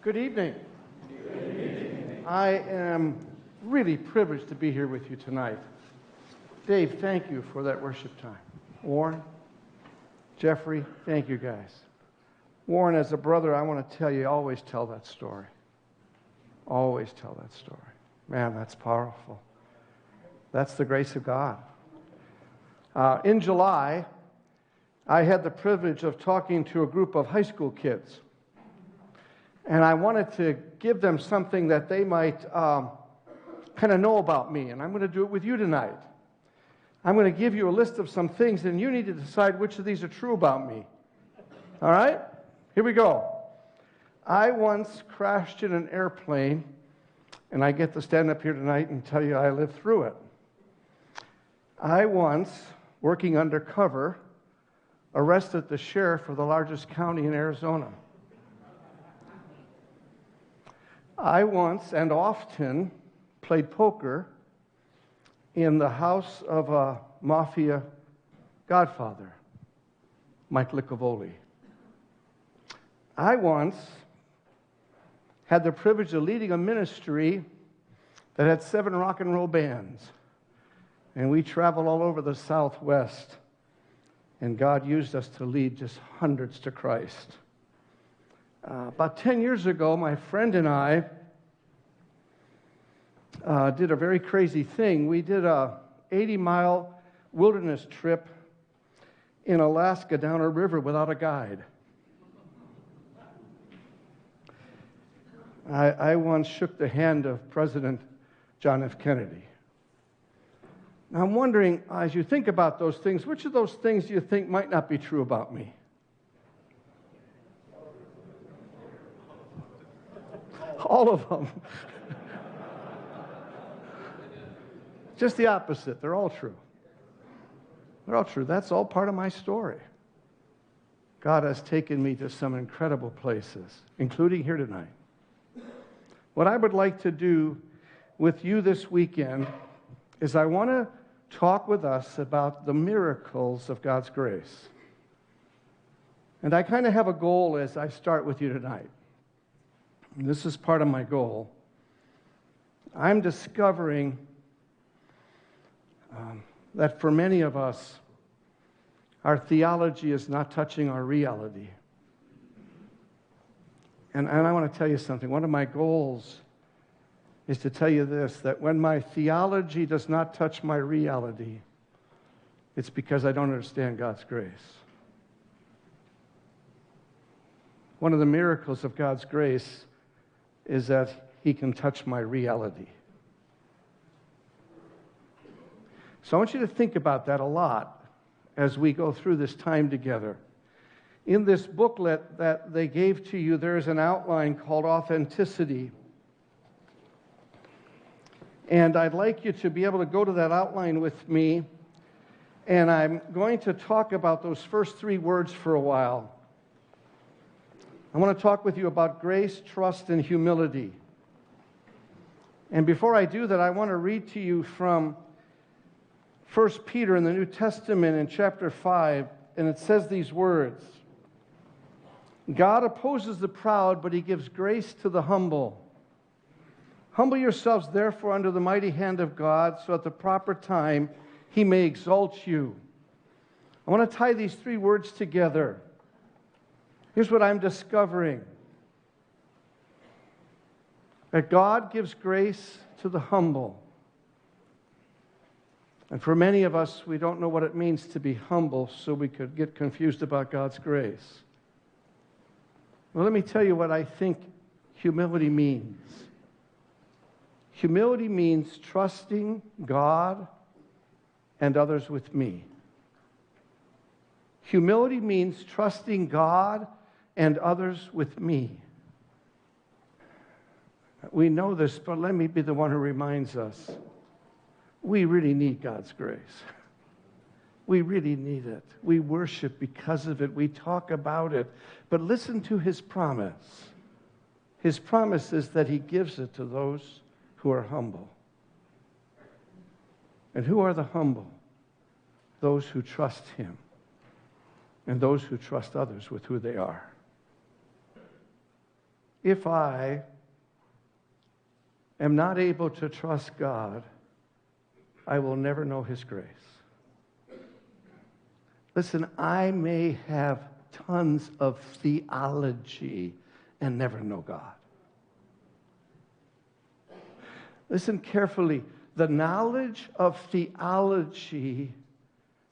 Good evening. I am really privileged to be here with you tonight. Dave, thank you for that worship time. Warren, Jeffrey, thank you guys. Warren, as a brother, I want to tell you, always tell that story. Always tell that story. Man, that's powerful. That's the grace of God. In July, I had the privilege of talking to a group of high school kids. And I wanted to give them something that they might kind of know about me. And I'm going to do it with you tonight. I'm going to give you a list of some things, and you need to decide which of these are true about me. All right? Here we go. I once crashed in an airplane, and I get to stand up here tonight and tell you I lived through it. I once, working undercover, arrested the sheriff of the largest county in Arizona. I once and often played poker in the house of a mafia godfather, Mike Licavoli. I once had the privilege of leading a ministry that had 7 rock and roll bands. And we traveled all over the Southwest. And God used us to lead just hundreds to Christ. About 10 years ago, my friend and I did a very crazy thing. We did a 80-mile wilderness trip in Alaska down a river without a guide. I once shook the hand of President John F. Kennedy. Now I'm wondering, as you think about those things, which of those things do you think might not be true about me? All of them. Just the opposite. They're all true. They're all true. That's all part of my story. God has taken me to some incredible places, including here tonight. What I would like to do with you this weekend is I want to talk with us about the miracles of God's grace. And I kind of have a goal as I start with you tonight. And this is part of my goal. I'm discovering that for many of us, our theology is not touching our reality. And I want to tell you something. One of my goals is to tell you this, that when my theology does not touch my reality, it's because I don't understand God's grace. One of the miracles of God's grace is that He can touch my reality. So I want you to think about that a lot as we go through this time together. In this booklet that they gave to you, there is an outline called Authenticity. And I'd like you to be able to go to that outline with me. And I'm going to talk about those first 3 words for a while. I want to talk with you about grace, trust, and humility. And before I do that, I want to read to you from 1 Peter in the New Testament in chapter 5. And it says these words: God opposes the proud, but He gives grace to the humble. Humble yourselves, therefore, under the mighty hand of God, so at the proper time He may exalt you. I want to tie these 3 words together. Here's what I'm discovering. That God gives grace to the humble. And for many of us, we don't know what it means to be humble, so we could get confused about God's grace. Well, let me tell you what I think humility means. Humility means trusting God and others with me. Humility means trusting God and others with me. We know this, but let me be the one who reminds us. We really need God's grace. We really need it. We worship because of it. We talk about it. But listen to His promise. His promise is that He gives it to those who are humble. And who are the humble? Those who trust Him and those who trust others with who they are. if I am not able to trust God, I will never know His grace. Listen, I may have tons of theology and never know God. Listen carefully. The knowledge of theology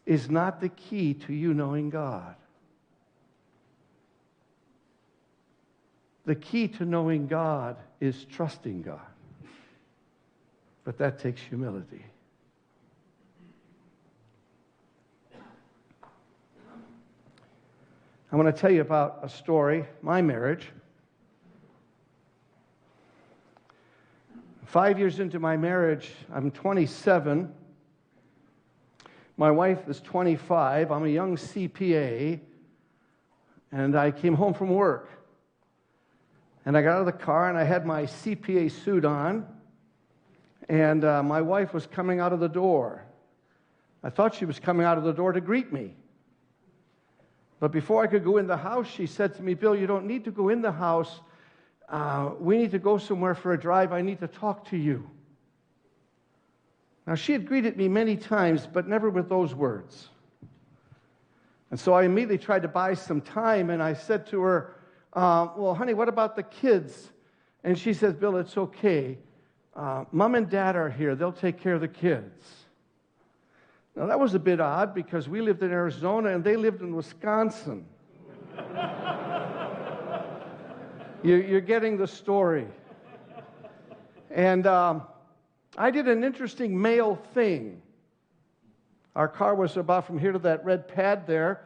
is not the key to you knowing God. The key to knowing God is trusting God. But that takes humility. I want to tell you about a story, my marriage. 5 years into my marriage, I'm 27. My wife is 25. I'm a young CPA. And I came home from work. And I got out of the car and I had my CPA suit on. And my wife was coming out of the door. I thought she was coming out of the door to greet me. But before I could go in the house, she said to me, "Bill, you don't need to go in the house. We need to go somewhere for a drive. I need to talk to you." Now, she had greeted me many times, but never with those words. And so I immediately tried to buy some time, and I said to her, "Well, honey, what about the kids?" And she says, "Bill, it's okay. Mom and Dad are here. They'll take care of the kids." Now, that was a bit odd because we lived in Arizona and they lived in Wisconsin. You're getting the story. And I did an interesting male thing. Our car was about from here to that red pad there.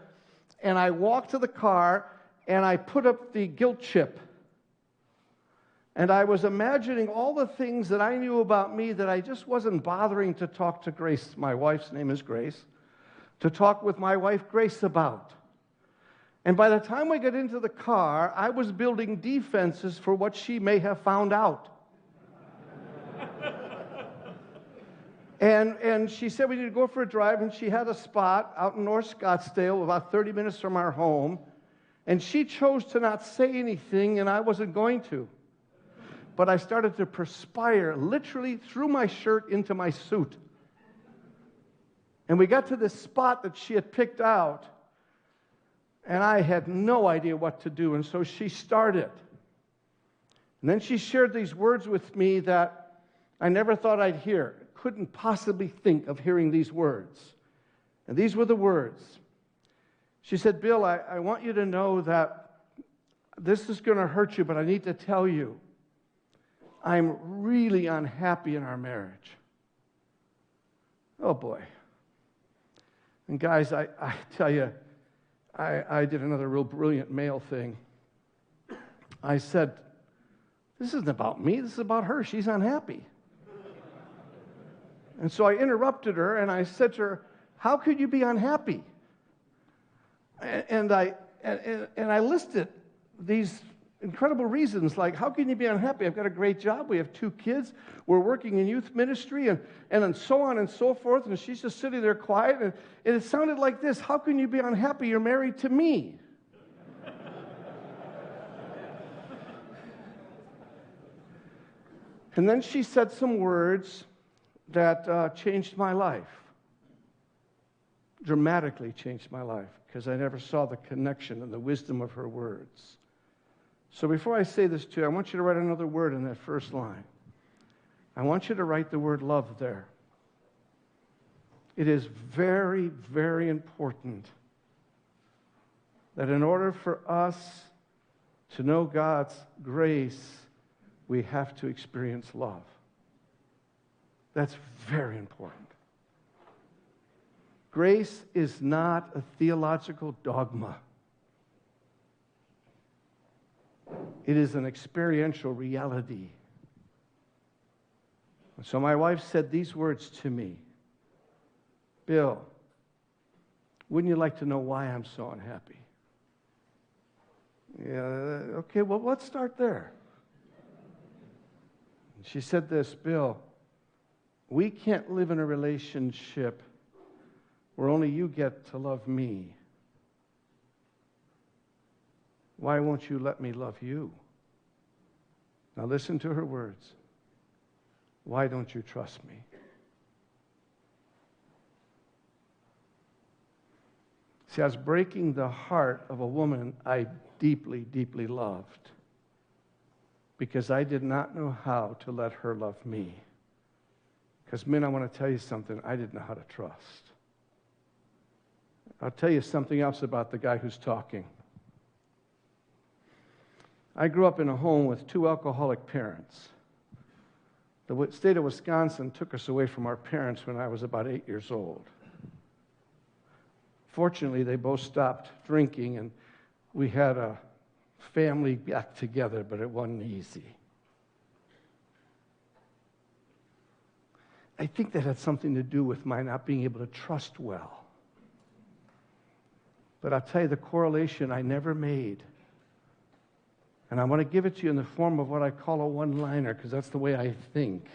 And I walked to the car and I put up the guilt chip. And I was imagining all the things that I knew about me that I just wasn't bothering to talk to Grace. My wife's name is Grace. To talk with my wife Grace about. And by the time we got into the car, I was building defenses for what she may have found out. And she said we need to go for a drive, and she had a spot out in North Scottsdale, about 30 minutes from our home. And she chose to not say anything, and I wasn't going to. But I started to perspire literally through my shirt into my suit. And we got to this spot that she had picked out, and I had no idea what to do, and so she started. And then she shared these words with me that I never thought I'd hear. Couldn't possibly think of hearing these words. And these were the words. She said, "Bill, I want you to know that this is going to hurt you, but I need to tell you. I'm really unhappy in our marriage." Oh, boy. And guys, I tell you, I did another real brilliant male thing. I said, "This isn't about me. This is about her. She's unhappy." And so I interrupted her, and I said to her, "How could you be unhappy?" And I listed these incredible reasons, like, how can you be unhappy? I've got a great job. We have 2 kids. We're working in youth ministry, and so on and so forth. And she's just sitting there quiet. And it sounded like this: how can you be unhappy? You're married to me. And then she said some words that changed my life. Dramatically changed my life, because I never saw the connection and the wisdom of her words. So before I say this to you, I want you to write another word in that first line. I want you to write the word love there. It is very, very important that in order for us to know God's grace, we have to experience love. That's very important. Grace is not a theological dogma. It is an experiential reality. So my wife said these words to me: "Bill, wouldn't you like to know why I'm so unhappy?" Yeah, okay, well, let's start there. She said this: "Bill, we can't live in a relationship where only you get to love me. Why won't you let me love you?" Now listen to her words. Why don't you trust me? See, I was breaking the heart of a woman I deeply, deeply loved because I did not know how to let her love me. Because, men, I want to tell you something. I didn't know how to trust. I'll tell you something else about the guy who's talking. I grew up in a home with 2 alcoholic parents. The state of Wisconsin took us away from our parents when I was about 8 years old. Fortunately, they both stopped drinking, and we had a family back together, but it wasn't easy. I think that had something to do with my not being able to trust well. But I'll tell you the correlation I never made. And I want to give it to you in the form of what I call a one-liner, because that's the way I think.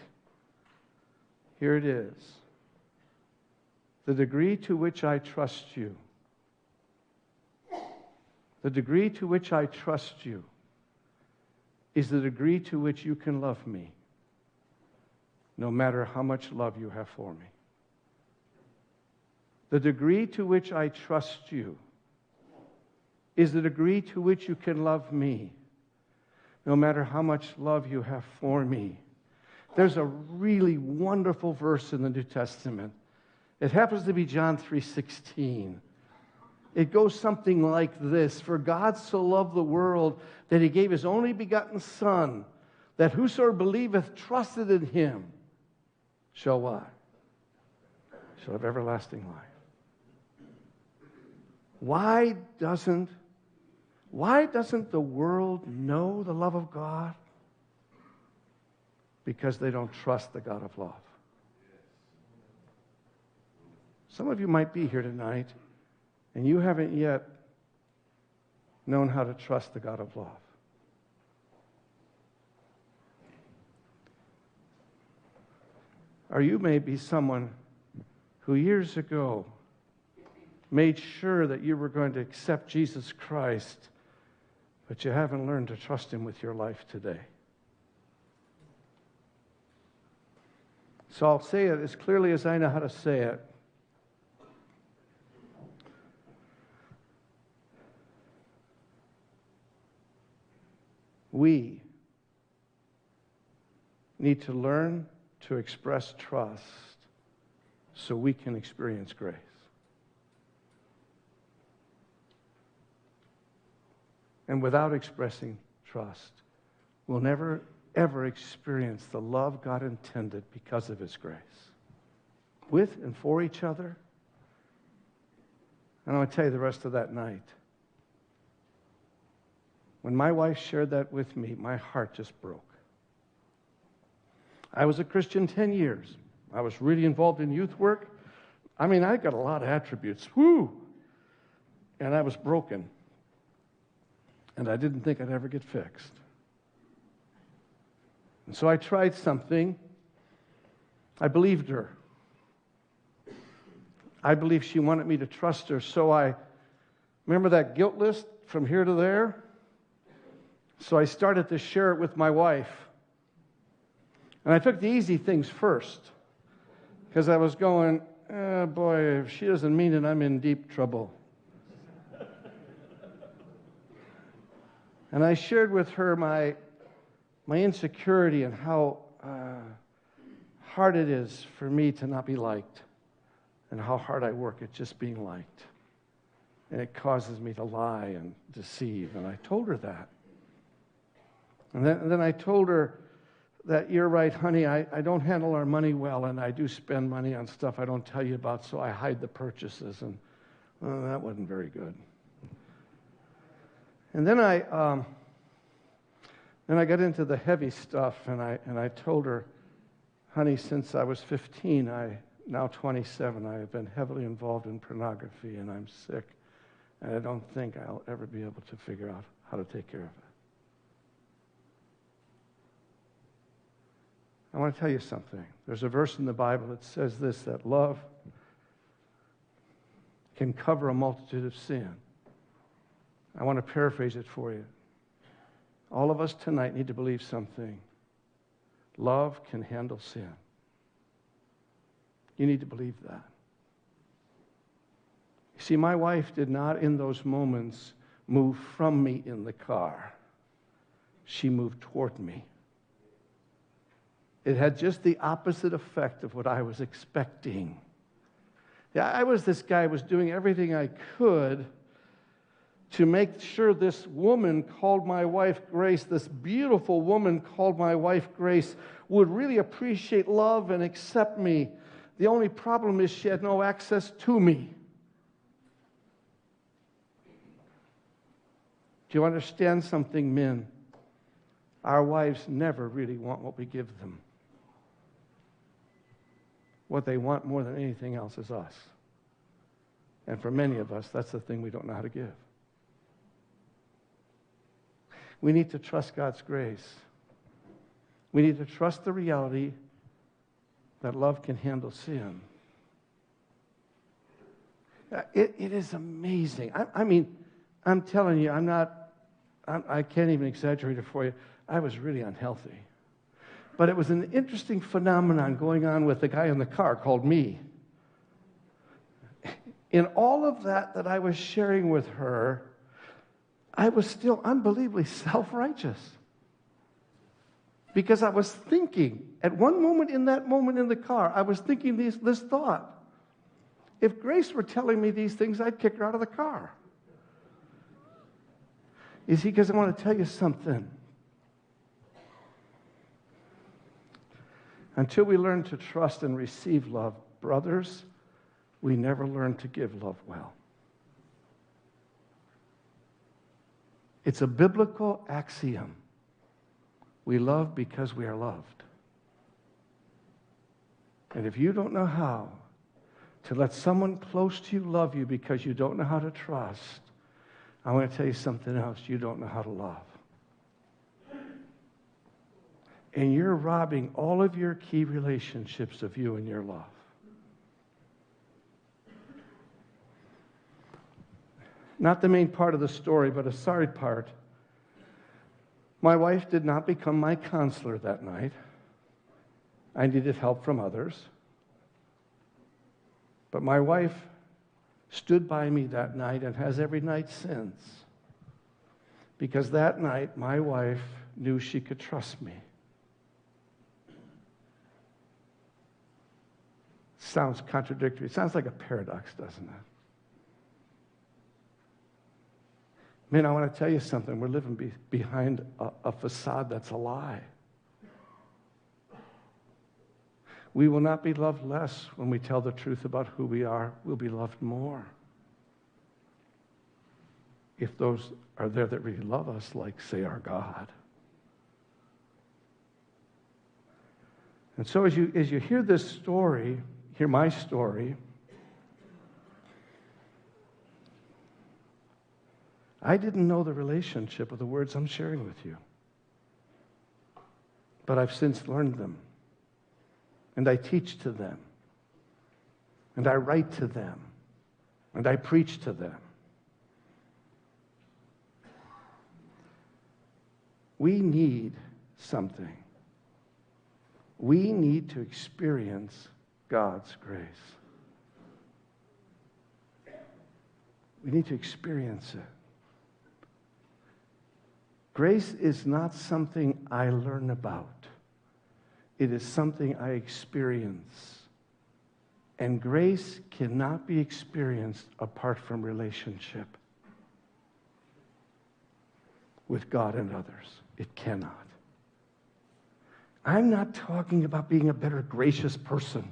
Here it is. The degree to which I trust you, the degree to which I trust you is the degree to which you can love me, no matter how much love you have for me. The degree to which I trust you is the degree to which you can love me, no matter how much love you have for me. There's a really wonderful verse in the New Testament. It happens to be John 3:16. It goes something like this: For God so loved the world that he gave his only begotten Son, that whosoever believeth, trusted in him, shall what? Shall have everlasting life. Why doesn't the world know the love of God? Because they don't trust the God of love. Some of you might be here tonight, and you haven't yet known how to trust the God of love. Or you may be someone who years ago made sure that you were going to accept Jesus Christ, but you haven't learned to trust him with your life today. So I'll say it as clearly as I know how to say it. We need to learn to express trust so we can experience grace. And without expressing trust, we'll never, ever experience the love God intended because of his grace. With and for each other. And I want to tell you the rest of that night. When my wife shared that with me, my heart just broke. I was a Christian 10 years. I was really involved in youth work. I mean, I got a lot of attributes. Woo! And I was broken. And I didn't think I'd ever get fixed. And so I tried something. I believed her. I believed she wanted me to trust her. So I remember that guilt list from here to there. So I started to share it with my wife. And I took the easy things first. Because I was going, oh boy, if she doesn't mean it, I'm in deep trouble. And I shared with her my insecurity and how hard it is for me to not be liked. And how hard I work at just being liked. And it causes me to lie and deceive. And I told her that. And then I told her that, you're right, honey, I don't handle our money well, and I do spend money on stuff I don't tell you about, so I hide the purchases, and that wasn't very good. And then I got into the heavy stuff, and I told her, honey, since I was 15, now 27, I have been heavily involved in pornography, and I'm sick, and I don't think I'll ever be able to figure out how to take care of it. I want to tell you something. There's a verse in the Bible that says this, that love can cover a multitude of sin. I want to paraphrase it for you. All of us tonight need to believe something. Love can handle sin. You need to believe that. You see, my wife did not in those moments move from me in the car. She moved toward me. It had just the opposite effect of what I was expecting. Yeah, I was this guy, was doing everything I could to make sure this woman called my wife Grace, this beautiful woman called my wife Grace, would really appreciate love and accept me. The only problem is she had no access to me. Do you understand something, men? Our wives never really want what we give them. What they want more than anything else is us. And for many of us, that's the thing we don't know how to give. We need to trust God's grace. We need to trust the reality that love can handle sin. It is amazing. I mean, I'm telling you, I can't even exaggerate it for you. I was really unhealthy. But it was an interesting phenomenon going on with the guy in the car called me. In all of that I was sharing with her, I was still unbelievably self-righteous. Because I was thinking, at one moment in the car, I was thinking this thought. If Grace were telling me these things, I'd kick her out of the car. You see, because I want to tell you something. Until we learn to trust and receive love, brothers, we never learn to give love well. It's a biblical axiom. We love because we are loved. And if you don't know how to let someone close to you love you because you don't know how to trust, I want to tell you something else. You don't know how to love. And you're robbing all of your key relationships of you and your love. Not the main part of the story, but a sorry part. My wife did not become my counselor that night. I needed help from others. But my wife stood by me that night and has every night since. Because that night, my wife knew she could trust me. Sounds contradictory. It sounds like a paradox, doesn't it? Man, I want to tell you something. We're living behind a facade that's a lie. We will not be loved less when we tell the truth about who we are. We'll be loved more. If those are there that really love us, like, say, our God. And so as you hear this story, hear my story, I didn't know the relationship of the words I'm sharing with you. But I've since learned them. And I teach to them. And I write to them. And I preach to them. We need something. We need to experience God's grace. We need to experience it. Grace is not something I learn about. It is something I experience. And grace cannot be experienced apart from relationship with God and others. It cannot. I'm not talking about being a better gracious person.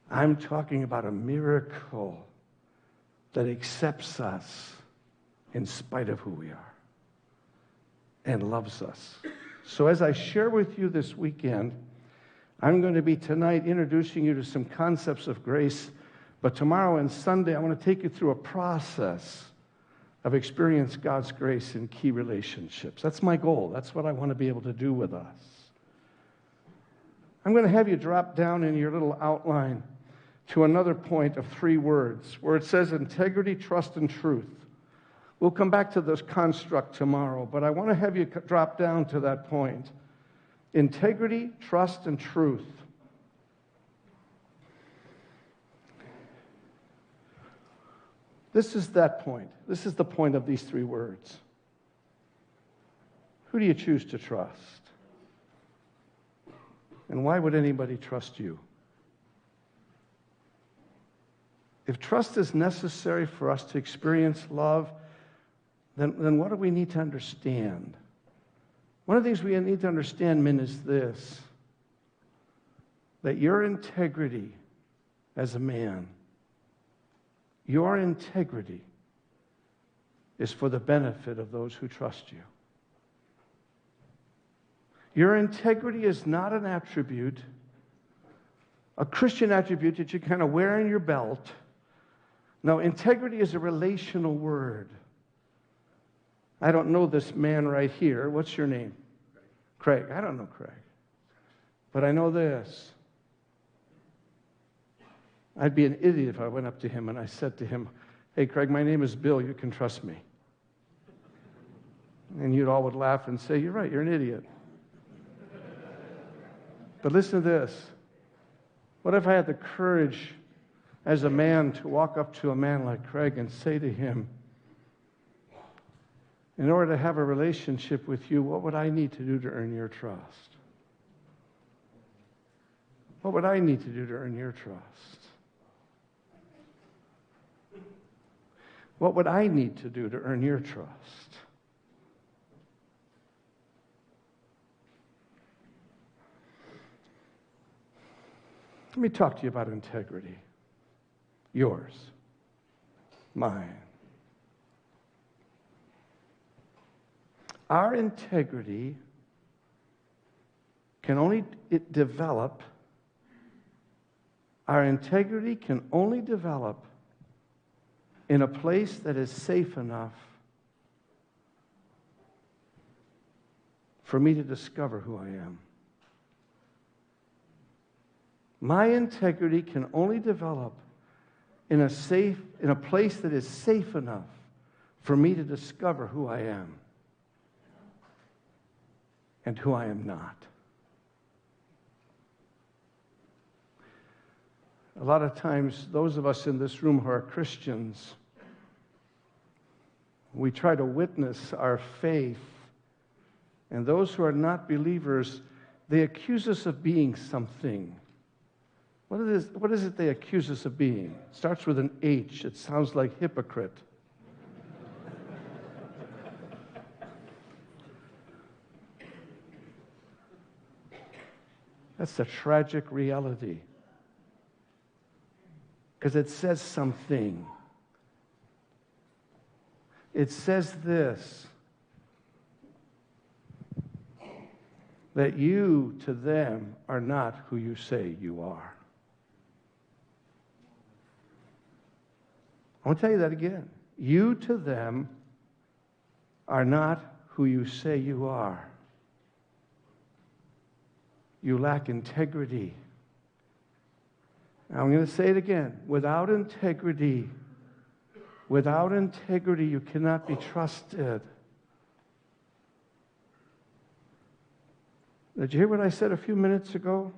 I'm talking about a miracle that accepts us in spite of who we are and loves us. So as I share with you this weekend, I'm going to be tonight introducing you to some concepts of grace, but tomorrow and Sunday I want to take you through a process of experiencing God's grace in key relationships. That's my goal. That's what I want to be able to do with us. I'm going to have you drop down in your little outline to another point of 3 words where it says integrity, trust, and truth. We'll come back to this construct tomorrow, but I want to have you drop down to that point. Integrity, trust, and truth. This is that point. This is the point of these three words. Who do you choose to trust? And why would anybody trust you? If trust is necessary for us to experience love, then what do we need to understand? One of the things we need to understand, men, is this: that your integrity as a man, your integrity is for the benefit of those who trust you. Your integrity is not an attribute, a Christian attribute that you kind of wear in your belt. No, integrity is a relational word. I don't know this man right here. What's your name? Craig. I don't know Craig. But I know this. I'd be an idiot if I went up to him and I said to him, "Hey, Craig, my name is Bill. You can trust me." And you'd all would laugh and say, "You're right. You're an idiot." But listen to this. What if I had the courage as a man to walk up to a man like Craig and say to him, "In order to have a relationship with you, what would I need to do to earn your trust? What would I need to do to earn your trust? What would I need to do to earn your trust?" Let me talk to you about integrity. Yours, mine. Our integrity can only develop. Our integrity can only develop in a place that is safe enough for me to discover who I am. My integrity can only develop in a place that is safe enough for me to discover who I am and who I am not. A lot of times, those of us in this room who are Christians, we try to witness our faith, and those who are not believers, they accuse us of being something. What is it they accuse us of being? It starts with an H. It sounds like hypocrite. That's a tragic reality. Because it says something. It says this: that you to them are not who you say you are. I want to tell you that again. You to them are not who you say you are. You lack integrity. I'm going to say it again. Without integrity, you cannot be trusted. Did you hear what I said a few minutes ago?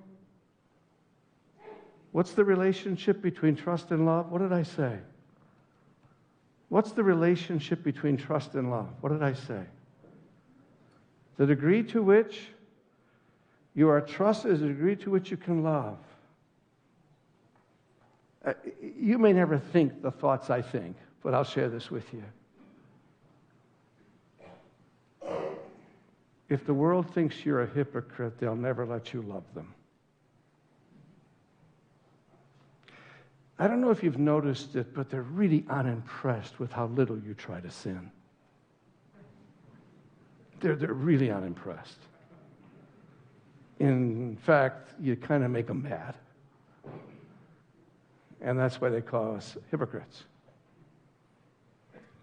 What's the relationship between trust and love? What did I say? What's the relationship between trust and love? What did I say? The degree to which you are trusted is the degree to which you can love. You may never think the thoughts I think, but I'll share this with you. If the world thinks you're a hypocrite, they'll never let you love them. I don't know if you've noticed it, but they're really unimpressed with how little you try to sin. They're really unimpressed. In fact, you kind of make them mad. And that's why they call us hypocrites.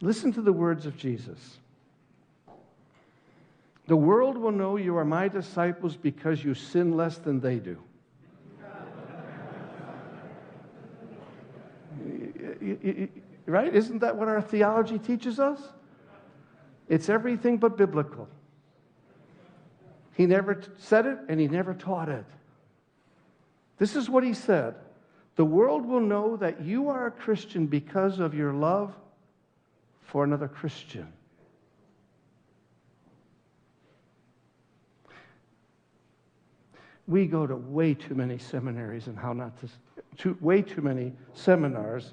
Listen to the words of Jesus. The world will know you are my disciples because you sin less than they do. Right? Isn't that what our theology teaches us? It's everything but biblical. He never said it, and he never taught it. This is what he said. The world will know that you are a Christian because of your love for another Christian. We go to way too many seminaries on how not to, way too many seminars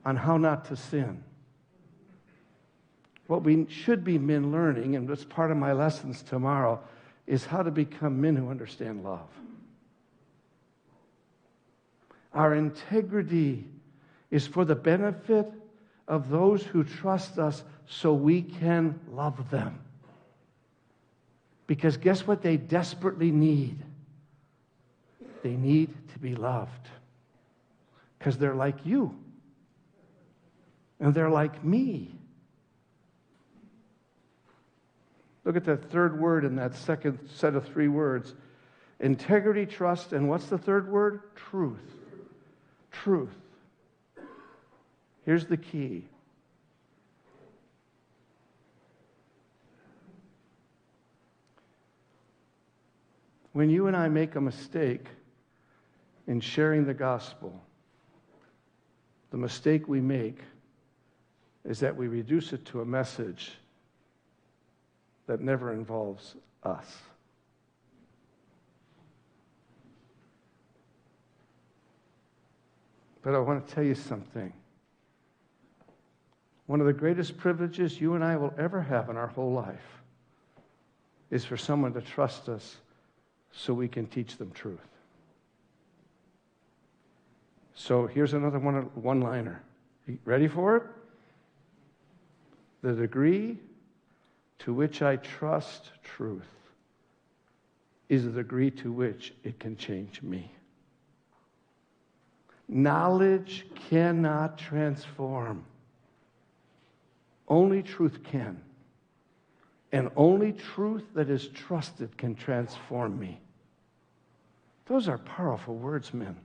on how not to sin. What we should be men learning, and that's part of my lessons tomorrow, is how to become men who understand love. Our integrity is for the benefit of those who trust us so we can love them. Because guess what they desperately need? They need to be loved. Because they're like you. And they're like me. Look at that third word in that second set of three words. Integrity, trust, and what's the third word? Truth. Truth. Here's the key. When you and I make a mistake in sharing the gospel, the mistake we make is that we reduce it to a message that never involves us. But I want to tell you something. One of the greatest privileges you and I will ever have in our whole life is for someone to trust us so we can teach them truth. So here's another one-liner. You ready for it? The degree to which I trust truth is the degree to which it can change me. Knowledge cannot transform. Only truth can. And only truth that is trusted can transform me. Those are powerful words, men.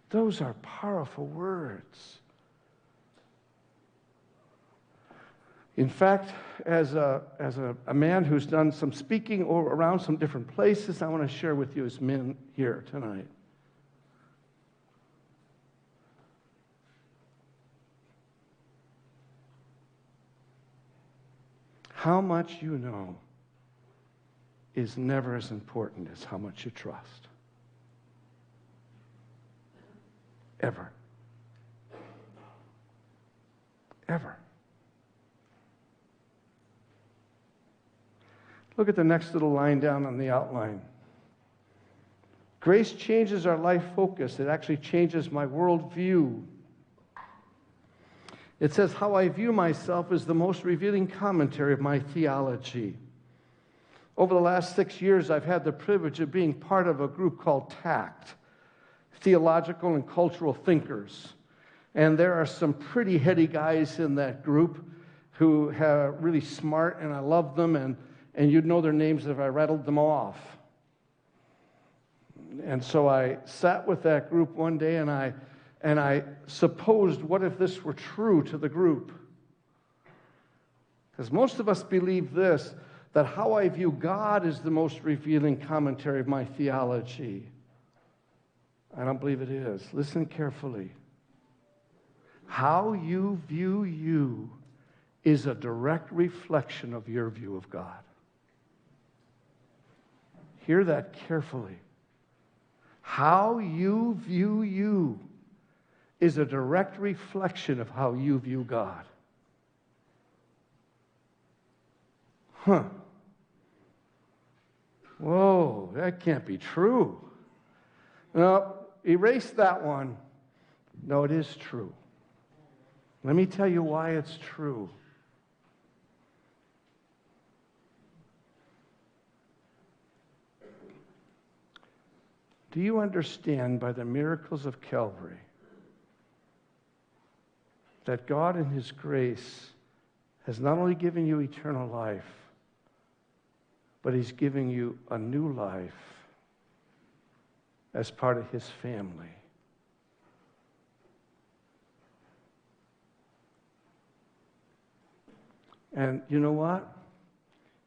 Those are powerful words. In fact, as a man who's done some speaking around some different places, I want to share with you as men here tonight. How much you know is never as important as how much you trust. Ever. Ever. Look at the next little line down on the outline. Grace changes our life focus. It actually changes my worldview. It says, how I view myself is the most revealing commentary of my theology. Over the last 6 years, I've had the privilege of being part of a group called TACT, Theological and Cultural Thinkers. And there are some pretty heady guys in that group who are really smart, and I love them, and you'd know their names if I rattled them off. And so I sat with that group one day, and I supposed, what if this were true to the group? Because most of us believe this, that how I view God is the most revealing commentary of my theology. I don't believe it is. Listen carefully. How you view you is a direct reflection of your view of God. Hear that carefully. How you view you is a direct reflection of how you view God. Whoa, that can't be true. No, erase that one. No, it is true. Let me tell you why it's true. Do you understand by the miracles of Calvary that God in His grace has not only given you eternal life, but He's giving you a new life as part of His family? And you know what?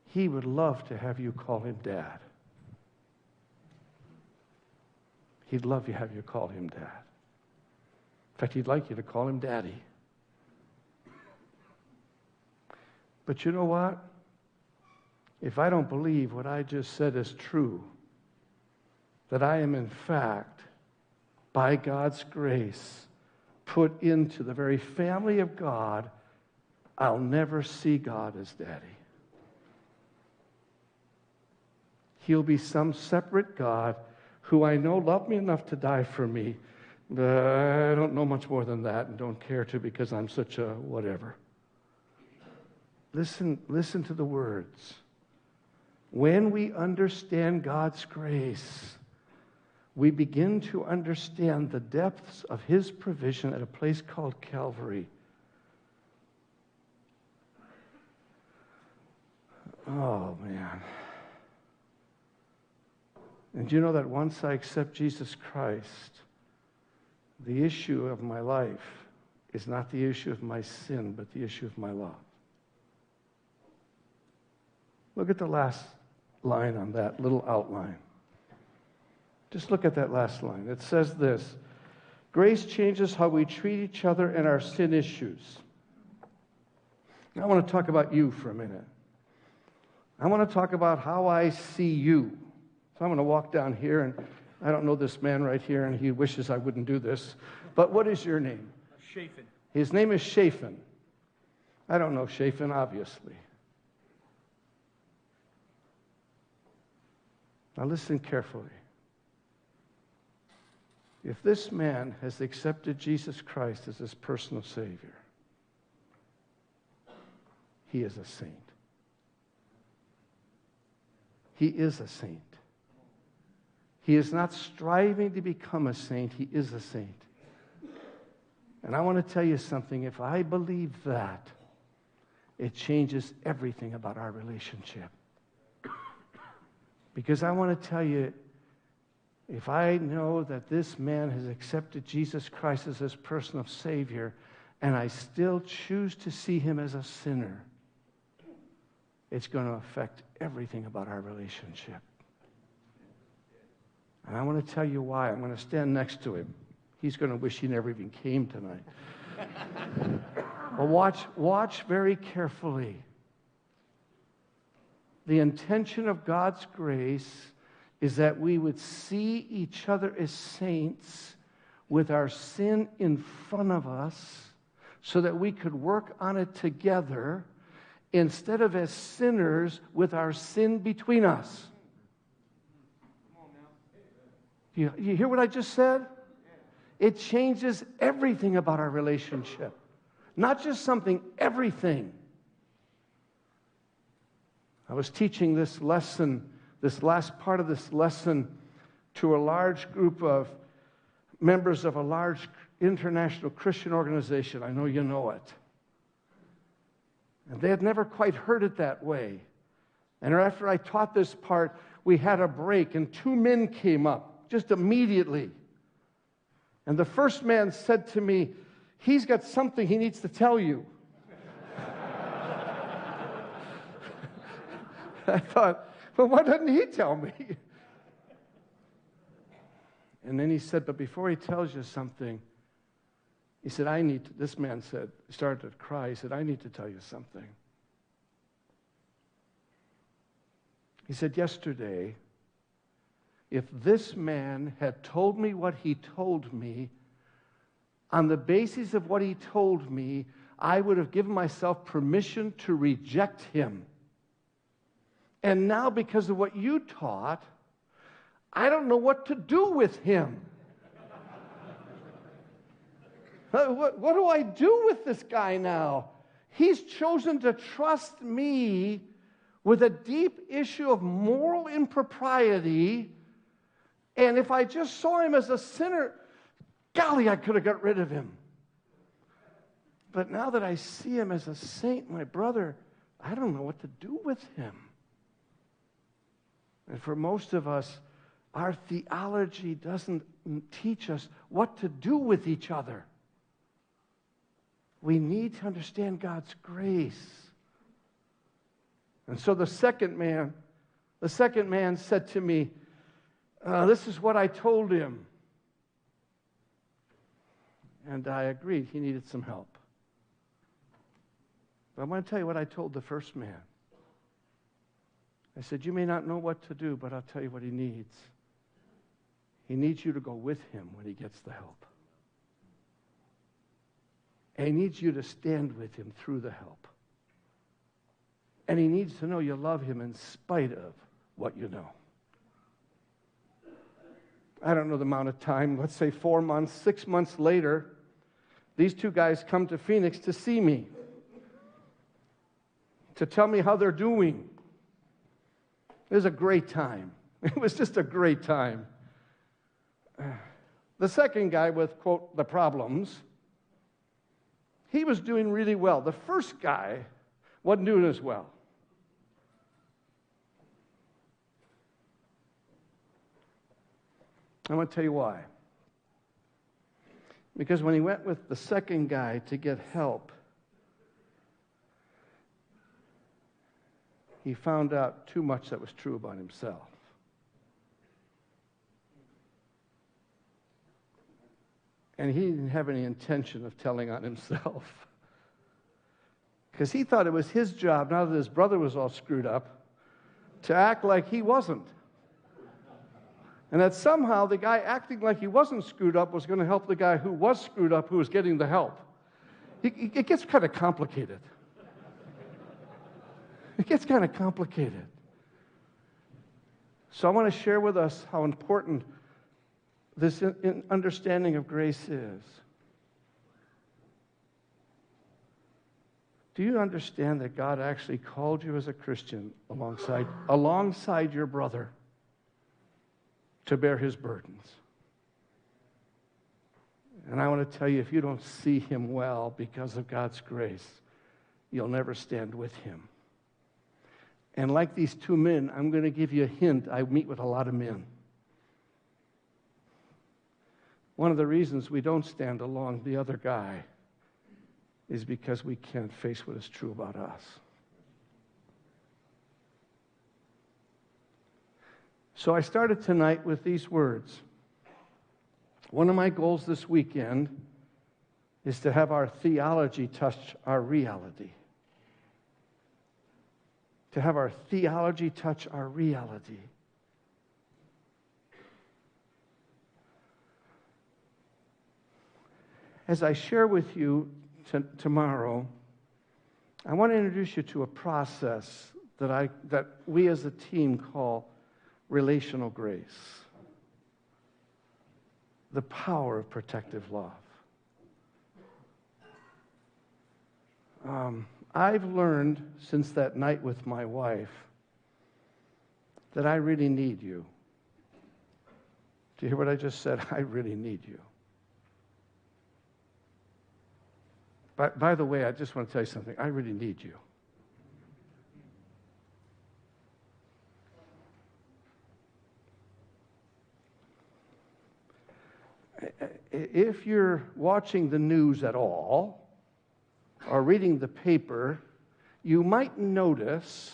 He would love to have you call him Dad. He'd love to have you call him Dad. In fact, he'd like you to call him Daddy. But you know what? If I don't believe what I just said is true, that I am in fact, by God's grace, put into the very family of God, I'll never see God as Daddy. He'll be some separate God who I know loved me enough to die for me, but I don't know much more than that and don't care to because I'm such a whatever. Listen to the words. When we understand God's grace, we begin to understand the depths of his provision at a place called Calvary. Oh, man. And you know that once I accept Jesus Christ, the issue of my life is not the issue of my sin, but the issue of my love. Look at the last line on that little outline. Just look at that last line. It says this: grace changes how we treat each other and our sin issues. Now, I want to talk about you for a minute. I want to talk about how I see you. So I'm going to walk down here, and I don't know this man right here, and he wishes I wouldn't do this. But what is your name? Shafin. His name is Shafin. I don't know Shafin, obviously. Now listen carefully. If this man has accepted Jesus Christ as his personal Savior, he is a saint. He is a saint. He is not striving to become a saint. He is a saint. And I want to tell you something. If I believe that, it changes everything about our relationship. Because I want to tell you, if I know that this man has accepted Jesus Christ as his personal Savior, and I still choose to see him as a sinner, it's going to affect everything about our relationship. And I want to tell you why. I'm going to stand next to him. He's going to wish he never even came tonight. Well, watch very carefully. The intention of God's grace is that we would see each other as saints with our sin in front of us so that we could work on it together instead of as sinners with our sin between us. You hear what I just said? It changes everything about our relationship. Not just something, everything. I was teaching this lesson, this last part of this lesson, to a large group of members of a large international Christian organization. I know you know it. And they had never quite heard it that way. And after I taught this part, we had a break, and two men came up just immediately. And the first man said to me, "He's got something he needs to tell you." I thought, well, why doesn't he tell me? And then he said, but before he tells you something, he said, this man said, started to cry. He said, I need to tell you something. He said, yesterday, if this man had told me what he told me, on the basis of what he told me, I would have given myself permission to reject him. And now, because of what you taught, I don't know what to do with him. What do I do with this guy now? He's chosen to trust me with a deep issue of moral impropriety. And if I just saw him as a sinner, golly, I could have got rid of him. But now that I see him as a saint, my brother, I don't know what to do with him. And for most of us, our theology doesn't teach us what to do with each other. We need to understand God's grace. And so the second man said to me, this is what I told him. And I agreed he needed some help. But I'm going to tell you what I told the first man. I said, you may not know what to do, but I'll tell you what he needs. He needs you to go with him when he gets the help. And he needs you to stand with him through the help. And he needs to know you love him in spite of what you know. I don't know the amount of time, let's say 4 months, 6 months later, these two guys come to Phoenix to see me, to tell me how they're doing. It was a great time. It was just a great time. The second guy with, quote, the problems, he was doing really well. The first guy wasn't doing as well. I'm going to tell you why. Because when he went with the second guy to get help, he found out too much that was true about himself. And he didn't have any intention of telling on himself. Because he thought it was his job, now that his brother was all screwed up, to act like he wasn't. And that somehow the guy acting like he wasn't screwed up was going to help the guy who was screwed up, who was getting the help. It gets kind of complicated. It gets kind of complicated. So I want to share with us how important this understanding of grace is. Do you understand that God actually called you as a Christian alongside your brother to bear his burdens? And I want to tell you, if you don't see him well because of God's grace, you'll never stand with him. And like these two men, I'm going to give you a hint. I meet with a lot of men. One of the reasons we don't stand along the other guy is because we can't face what is true about us. So I started tonight with these words. One of my goals this weekend is to have our theology touch our reality. To have our theology touch our reality. As I share with you tomorrow, I want to introduce you to a process that we as a team call relational grace. The power of protective love. I've learned since that night with my wife that I really need you. Do you hear what I just said? I really need you. By the way, I just want to tell you something. I really need you. If you're watching the news at all, or reading the paper, you might notice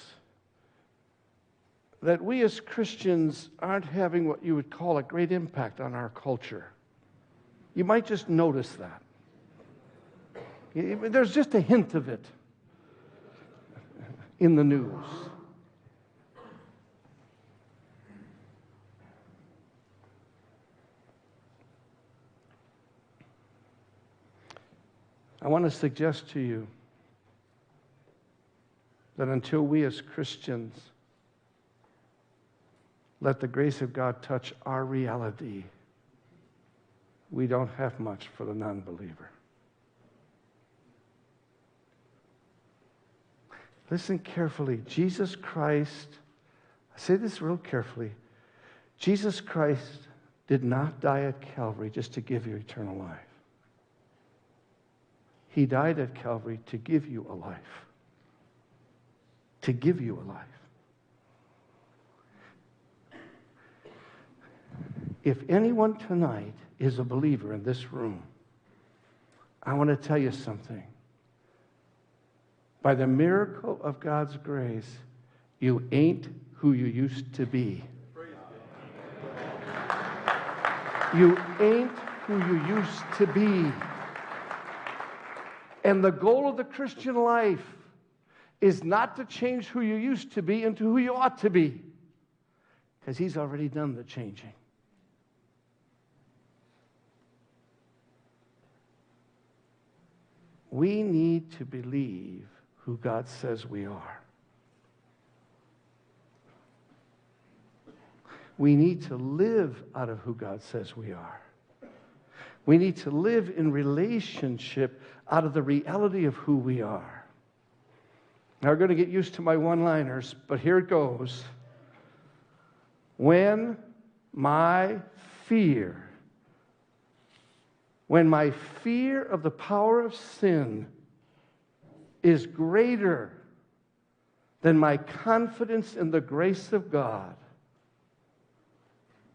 that we as Christians aren't having what you would call a great impact on our culture. You might just notice that. There's just a hint of it in the news. I want to suggest to you that until we as Christians let the grace of God touch our reality, we don't have much for the non-believer. Listen carefully. Jesus Christ, I say this real carefully, Jesus Christ did not die at Calvary just to give you eternal life. He died at Calvary to give you a life. To give you a life. If anyone tonight is a believer in this room, I want to tell you something. By the miracle of God's grace, You ain't who you used to be. You ain't who you used to be. And the goal of the Christian life is not to change who you used to be into who you ought to be, because He's already done the changing. We need to believe who God says we are. We need to live out of who God says we are. We need to live in relationship out of the reality of who we are. Now, we're going to get used to my one-liners, but here it goes. When my fear of the power of sin is greater than my confidence in the grace of God,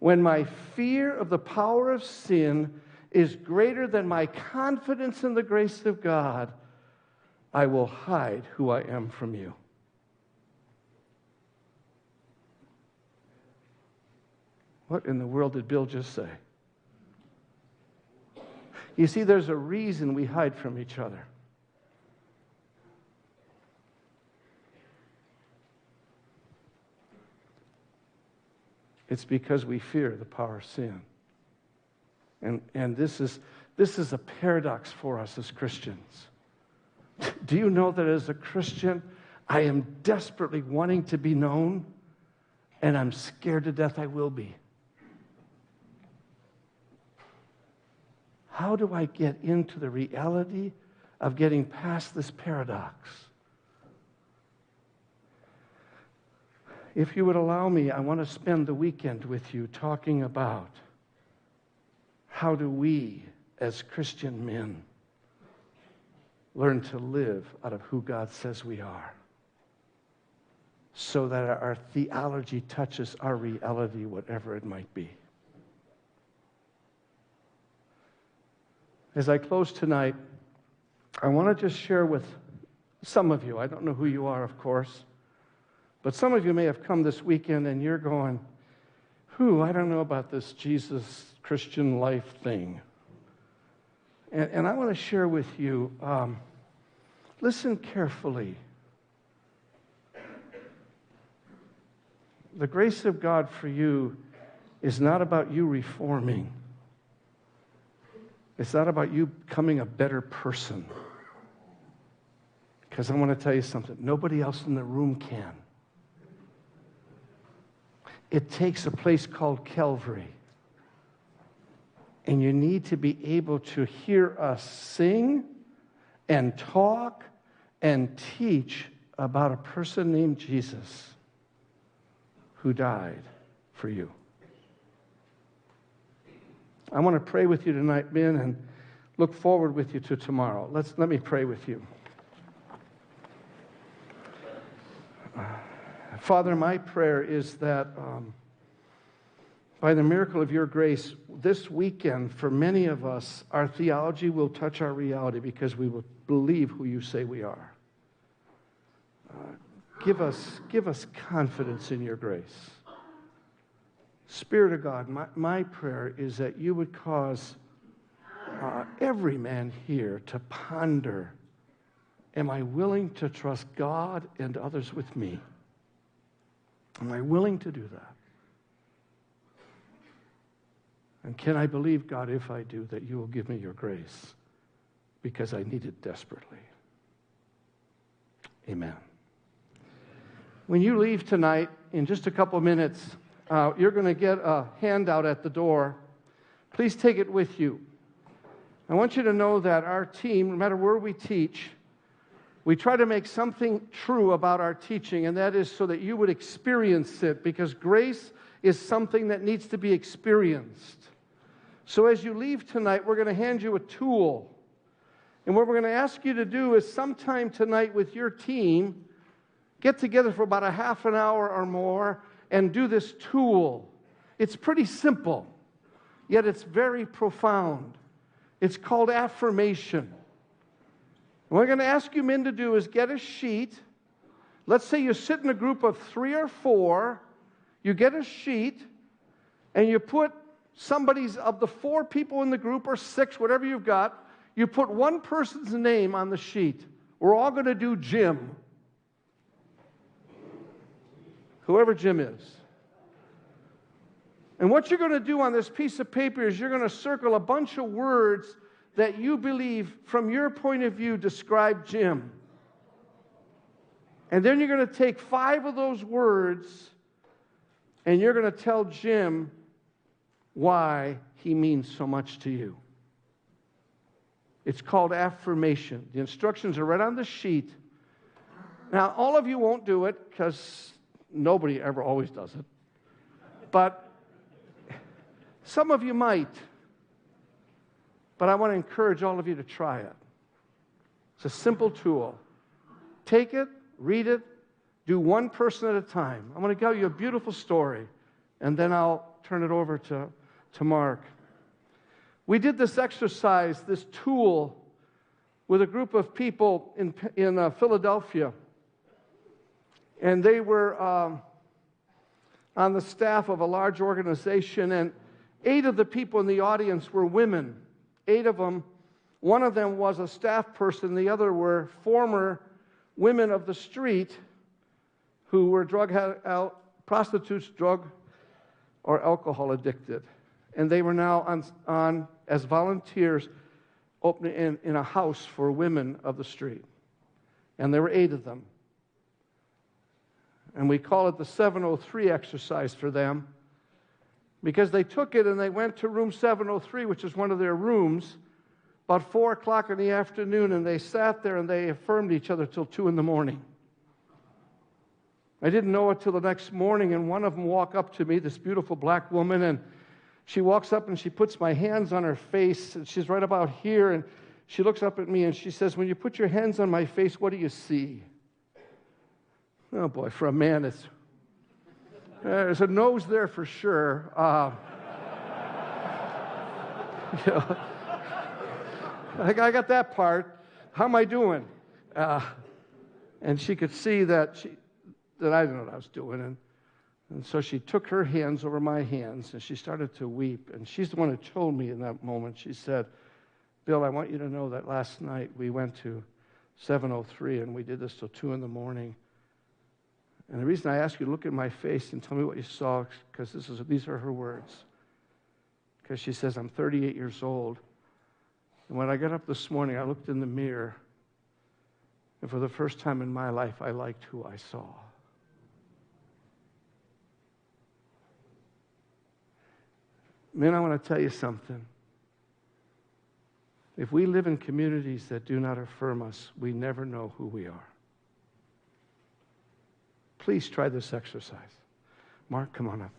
when my fear of the power of sin is greater than my confidence in the grace of God, I will hide who I am from you. What in the world did Bill just say? You see, there's a reason we hide from each other. It's because we fear the power of sin. And this is a paradox for us as Christians. Do you know that as a Christian, I am desperately wanting to be known, and I'm scared to death I will be? How do I get into the reality of getting past this paradox? If you would allow me, I want to spend the weekend with you talking about how do we, as Christian men, learn to live out of who God says we are, so that our theology touches our reality, whatever it might be. As I close tonight, I want to just share with some of you, I don't know who you are, of course, but some of you may have come this weekend and you're going, I don't know about this Jesus Christian life thing. And I want to share with you, listen carefully. The grace of God for you is not about you reforming. It's not about you becoming a better person. Because I want to tell you something. Nobody else in the room can. It takes a place called Calvary. And you need to be able to hear us sing and talk and teach about a person named Jesus who died for you. I want to pray with you tonight, Ben, and look forward with you to tomorrow. Let me pray with you. Father, my prayer is that by the miracle of your grace, this weekend, for many of us, our theology will touch our reality because we will believe who you say we are. Give us confidence in your grace. Spirit of God, my prayer is that you would cause every man here to ponder, am I willing to trust God and others with me? Am I willing to do that? And can I believe, God, if I do, that you will give me your grace because I need it desperately? Amen. When you leave tonight, in just a couple of minutes, you're going to get a handout at the door. Please take it with you. I want you to know that our team, no matter where we teach, we try to make something true about our teaching, and that is so that you would experience it, because grace is something that needs to be experienced. So as you leave tonight, we're going to hand you a tool. And what we're going to ask you to do is sometime tonight with your team, get together for about a half an hour or more and do this tool. It's pretty simple, yet it's very profound. It's called affirmation. What we're going to ask you men to do is get a sheet, Let's say you sit in a group of 3 or 4, you get a sheet, and you put somebody's, of the 4 people in the group, or 6, whatever you've got, you put one person's name on the sheet. We're all going to do Jim. Whoever Jim is. And what you're going to do on this piece of paper is you're going to circle a bunch of words that you believe, from your point of view, describe Jim. And then you're going to take 5 of those words and you're going to tell Jim why he means so much to you. It's called affirmation. The instructions are right on the sheet. Now, all of you won't do it because nobody ever always does it. But some of you might. But I want to encourage all of you to try it. It's a simple tool. Take it, read it, do one person at a time. I'm going to tell you a beautiful story, and then I'll turn it over to Mark. We did this exercise, this tool, with a group of people in Philadelphia. And they were on the staff of a large organization, and 8 of the people in the audience were women. 8 of them. One of them was a staff person. The other were former women of the street who were prostitutes, drug or alcohol addicted. And they were now on as volunteers opening in a house for women of the street. And there were 8 of them. And we call it the 703 exercise for them, because they took it and they went to room 703, which is one of their rooms, about 4 o'clock in the afternoon, and they sat there and they affirmed each other till 2 in the morning. I didn't know it till the next morning, and one of them walked up to me, this beautiful black woman, and she walks up and she puts my hands on her face, and she's right about here, and she looks up at me and she says, "When you put your hands on my face, what do you see?" Oh boy, for a man, there's a nose there for sure. You know, I got that part. How am I doing? And she could see that I didn't know what I was doing. And so she took her hands over my hands, and she started to weep. And she's the one who told me in that moment. She said, "Bill, I want you to know that last night we went to 703, and we did this till 2 in the morning. And the reason I ask you to look at my face and tell me what you saw, because these are her words. Because she says, I'm 38 years old. And when I got up this morning, I looked in the mirror. And for the first time in my life, I liked who I saw." Men, I want to tell you something. If we live in communities that do not affirm us, we never know who we are. Please try this exercise. Mark, come on up.